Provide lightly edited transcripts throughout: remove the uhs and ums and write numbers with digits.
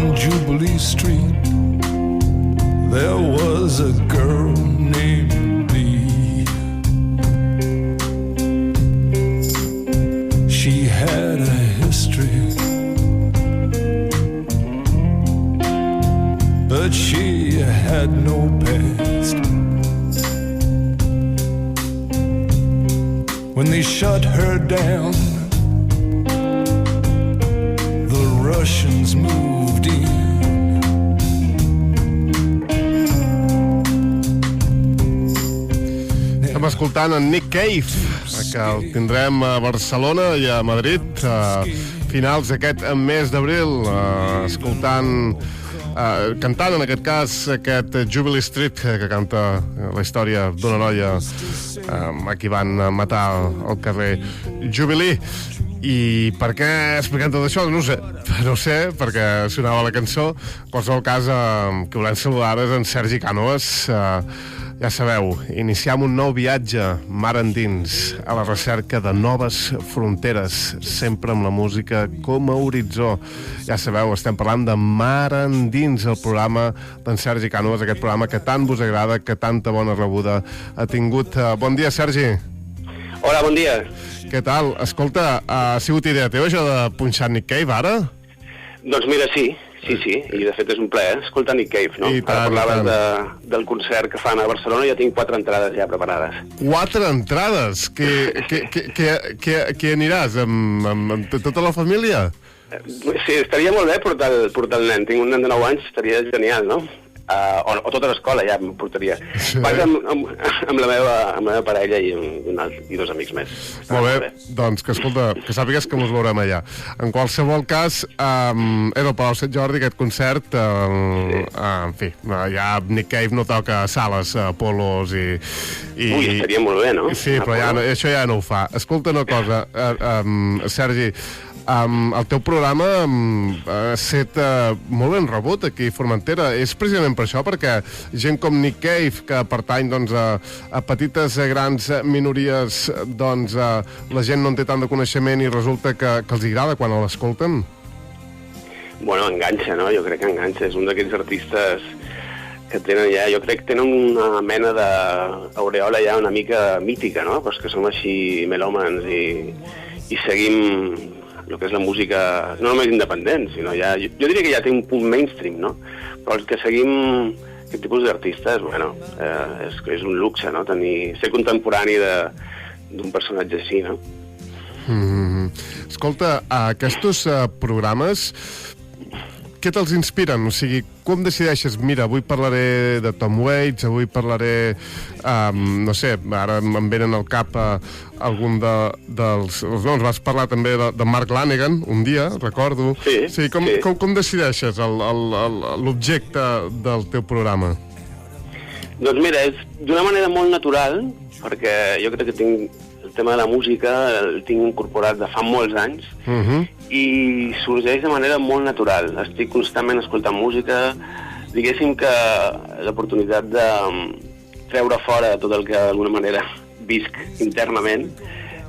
On Jubilee Street, there was a girl named Bee. She had a history, but she had no past. When they shut her down, the Russians moved in. Estem escoltant en Nick Cave, que el tindrem a Barcelona i a Madrid a finals d'aquest mes d'abril, cantant en aquest cas aquest Jubilee Street, que canta la història d'una noia a qui van matar al carrer Jubilee. I per què expliquem tot això? No ho sé, perquè sonava la cançó. En qualsevol cas, que volem saludar és en Sergi Cànoves. Ja sabeu, iniciem un nou viatge mar endins a la recerca de noves fronteres, sempre amb la música com a horitzó. Ja sabeu, estem parlant de Mar Endins, el programa d'en Sergi Cànoves, aquest programa que tant vos agrada, que tanta bona rebuda ha tingut. Bon dia, Sergi. Hola, bon dia. Què tal? Escolta, ha sigut idea teva això de punxar Nick Cave, ara? Doncs mira, sí, i de fet és un plaer escoltar Nick Cave, no? Ara parlaves del concert que fan a Barcelona i jo tinc 4 entrades ja preparades. 4 entrades? Què aniràs? Amb tota la família? Sí, estaria molt bé portar el nen. Tinc un nen de 9 anys, estaria genial, no? O tota l'escola ja em portaria. Sí. Vaig amb la meva parella i 2 amics més. Molt bé, doncs que escolta, que sàpigues que mos veurem allà. En qualsevol cas, és al Palau Sant Jordi aquest concert, sí. En fi, ja Nick Cave no toca sales, polos i... Ui, estaria molt bé, no? Sí, però això ja no ho fa. Escolta una cosa, Sergi, el teu programa ha estat molt ben rebut aquí a Formentera. És precisament per això, perquè gent com Nick Cave, que pertany a petites i grans minories, doncs la gent no en té tant de coneixement i resulta que els agrada quan l'escolten? Bueno, enganxa, no? Jo crec que enganxa. És un d'aquells artistes que tenen ja, jo crec que tenen una mena d'aureola ja una mica mítica, no? Però és que som així melòmans i seguim el que és la música, no només independent, sinó ja, jo diria que ja té un punt mainstream, no? Però els que seguim aquest tipus d'artistes, bueno, és un luxe, no? Ser contemporani d'un personatge així, no? Escolta, aquests programes, què te'ls inspiren? O sigui, com decideixes? Mira, avui parlaré de Tom Waits, avui parlaré, no sé, ara em venen al cap algun dels noms. Vas parlar també de Mark Lanegan, un dia, recordo. Sí. Com decideixes l'objecte del teu programa? Doncs mira, és d'una manera molt natural, perquè jo crec que el tema de la música el tinc incorporat de fa molts anys, i sorgeix de manera molt natural. Estic constantment escoltant música. Diguéssim que l'oportunitat de treure fora tot el que d'alguna manera visc internament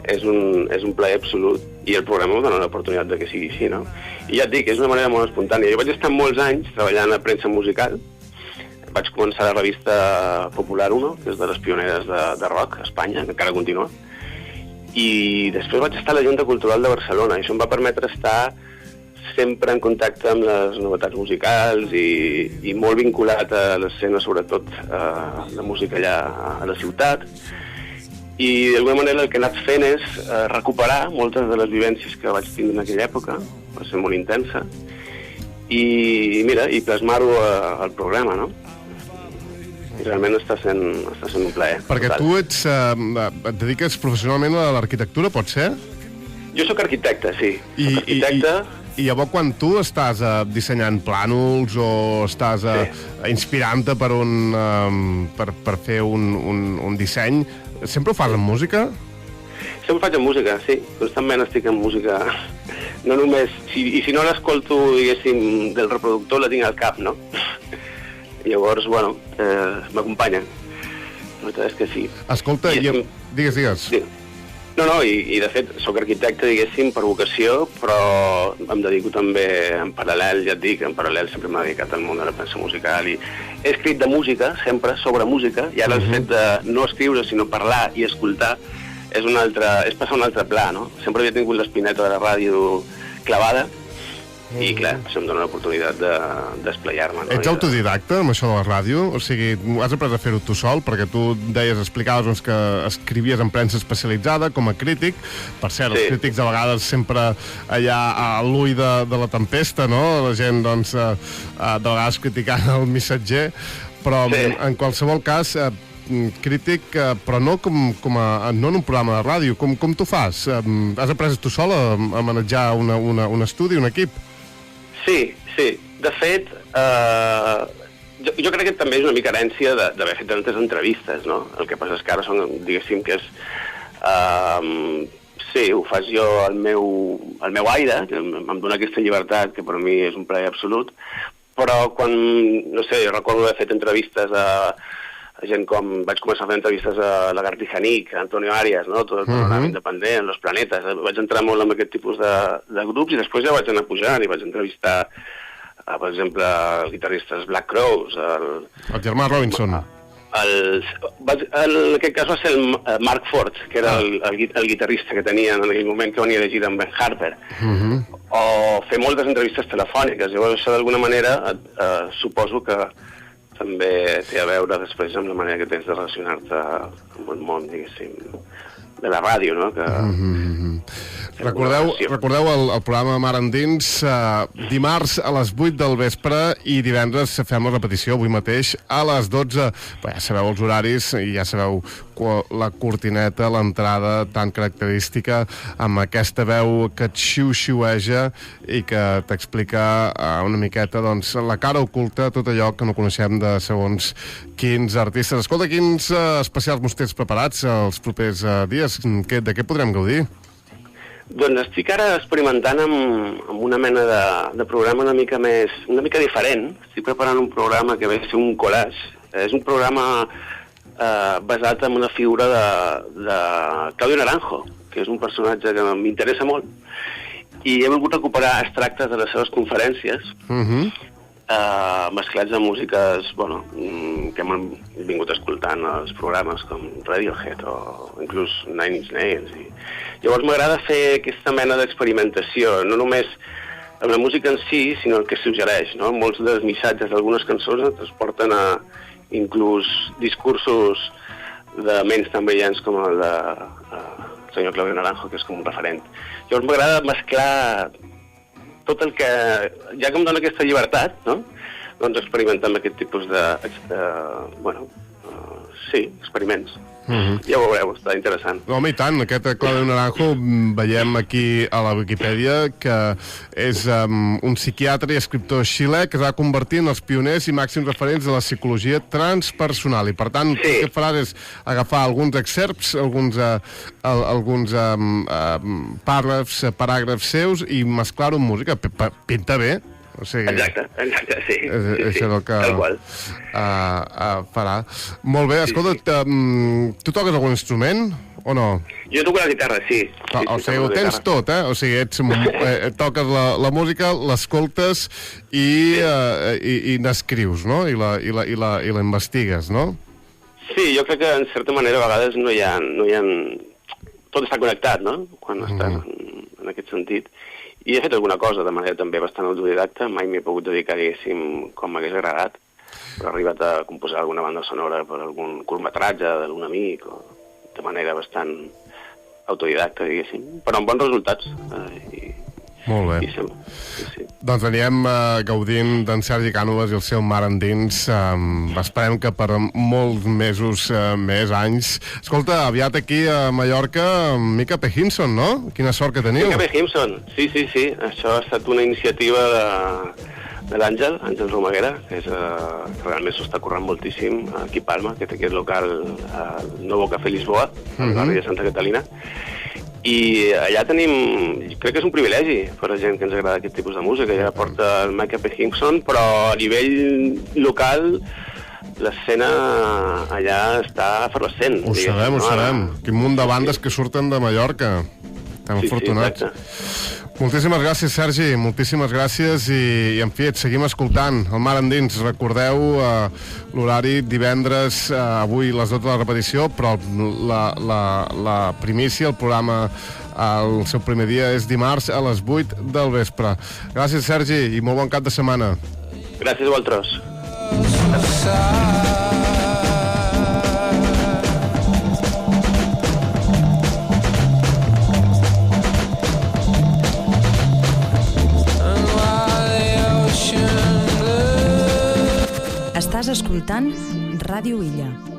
és un plaer absolut, i el programa em dona l'oportunitat de que sigui així, no? I ja et dic, és una manera molt espontània. Jo vaig estar molts anys treballant a premsa musical. Vaig començar a la revista Popular 1, que és de les pioneres de rock a Espanya, que encara continua. I després vaig estar a la Junta Cultural de Barcelona, i això em va permetre estar sempre en contacte amb les novetats musicals i molt vinculat a l'escena, sobretot la música allà a la ciutat. I d'alguna manera el que he anat fent és recuperar moltes de les vivències que vaig tindre en aquella època, va ser molt intensa, i mira, i plasmar-ho al programa, no? I realment està sent un plaer. Perquè tu et dediques professionalment a l'arquitectura, pot ser? Jo sóc arquitecte, sí. Soc arquitecte. I llavors quan tu estàs dissenyant plànols o estàs inspirant-te per fer un disseny, sempre ho fas amb música? Sempre faig amb música, sí. Constantment estic amb música. No només... I si no l'escolto, diguéssim, del reproductor, la tinc al cap, no? Llavors, bueno, m'acompanyen. La veritat és que sí. Escolta, digues. Sí. No, i de fet sóc arquitecte, diguéssim, per vocació, però em dedico també en paral·lel, ja et dic, en paral·lel sempre m'he dedicat al món de la premsa musical i he escrit de música, sempre, sobre música, i ara el fet de no escriure, sinó parlar i escoltar és passar un altre pla, no? Sempre havia tingut l'espineta de la ràdio clavada, i clar, això em dona l'oportunitat d'esplayar-me. Ets autodidacta amb això de la ràdio? O sigui, has après a fer-ho tu sol? Perquè tu deies, explicaves que escrivies en premsa especialitzada com a crític. Per cert, els crítics a vegades sempre allà a l'ull de la tempesta, no? La gent, doncs, de vegades criticant el missatger, però en qualsevol cas crític, però no no en un programa de ràdio. Com tu fas? Has après tu sol a manejar un estudi, un equip? Sí. De fet, jo crec que també és una mica herència d'haver fet tantes entrevistes, no? El que passa és que ara són, diguéssim, que és... Sí, ho faig jo al meu aire, que em dona aquesta llibertat, que per mi és un plaer absolut, però quan, no sé, jo recordo haver fet entrevistes a gent com... Vaig començar a fer entrevistes a Lagartija Nick, a Antonio Arias, no? Tot el programa independent, Los Planetes. Vaig entrar molt en aquest tipus de grups i després ja vaig anar pujant i vaig entrevistar, per exemple, els guitarristes Black Crowes, el germà Robinson. En aquest cas va ser el Mark Ford, que era el guitarrista que tenien en aquell moment, que venia de gira amb Ben Harper. O fer moltes entrevistes telefòniques. Llavors, això d'alguna manera suposo que també té a veure després amb la manera que tens de relacionar-te amb el món, diguéssim, de la ràdio, no? Recordeu el programa Mar Endins dimarts a les 8 del vespre i divendres fem la repetició avui mateix a les 12. Ja sabeu els horaris i ja sabeu la cortineta, l'entrada tan característica amb aquesta veu que et xiu-xiueja i que t'explica una miqueta, doncs, la cara oculta, tot allò que no coneixem de segons quins artistes. Escolta, quins especials mos tens preparats els propers dies? De què podrem gaudir? Doncs estic ara experimentant amb una mena de programa una mica diferent. Estic preparant un programa que ve a ser un collage. És un programa basat en una figura de Claudio Naranjo, que és un personatge que m'interessa molt, i he volgut recuperar extractes de les seves conferències, mesclats amb músiques, bueno, que hem vingut escoltant als programes com Radiohead o inclús Nine Inch Nails. Llavors m'agrada fer aquesta mena d'experimentació, no només amb la música en si, sinó el que suggereix, no? Molts dels missatges d'algunes cançons es porten a inclús discursos de ments tan brillants com el del senyor Claudio Naranjo, que és com un referent. Llavors m'agrada mesclar tot el que... Ja que em dona aquesta llibertat, no? Doncs experimentar amb aquest tipus experiments. Ja ho veureu, està interessant. Home, i tant, aquest Claudio Naranjo veiem aquí a la Wikipedia que és un psiquiatre i escriptor xilè que es va convertir en els pioners i màxims referents de la psicologia transpersonal i per tant el que faràs és agafar alguns excerpts, alguns paràgrafs seus i mesclar-ho amb música. Pinta bé. O sigui, exacte, sí. Això és el que farà. Molt bé, escolta, tu toques algun instrument o no? Jo toco la guitarra, sí. O sigui, ho tens tot, eh? O sigui, toques la música, l'escoltes i n'escrius, no? I la investigues, no? Sí, jo crec que en certa manera a vegades no hi ha... Tot està connectat, no? Quan estàs en aquest sentit. I he fet alguna cosa de manera també bastant autodidacta, mai m'he pogut dedicar, diguéssim, com m'hagués agradat, però he arribat a composar alguna banda sonora per algun curtmetratge d'algun amic, o de manera bastant autodidacta, diguéssim, però amb bons resultats. Molt bé. Sí. Doncs anirem gaudint d'en Sergi Cànovas i el seu Mar Endins. Esperem que per molts mesos més, anys. Escolta, aviat aquí a Mallorca, Mica P. Himson, no? Quina sort que teniu. Mica P. Himson, sí. Això ha estat una iniciativa de l'Àngel Romaguera, que realment s'ho està currant moltíssim aquí a Palma, que té aquest local al Novo Café Lisboa, al barri de Santa Catalina. I allà tenim, crec que és un privilegi per a gent que ens agrada aquest tipus de música, ja porta el Mica P. Himson, però a nivell local l'escena allà està efervescent. Ho sabem. Quin munt de bandes que surten de Mallorca. Estem afortunats. Moltíssimes gràcies, Sergi, moltíssimes gràcies i en fi, et seguim escoltant el Mar Endins. Recordeu l'horari divendres, avui les 12 de la repetició, però la primícia, el programa, el seu primer dia és dimarts a les 8 del vespre. Gràcies, Sergi, i molt bon cap de setmana. Gràcies a vosaltres. Estàs escoltant Ràdio Illa.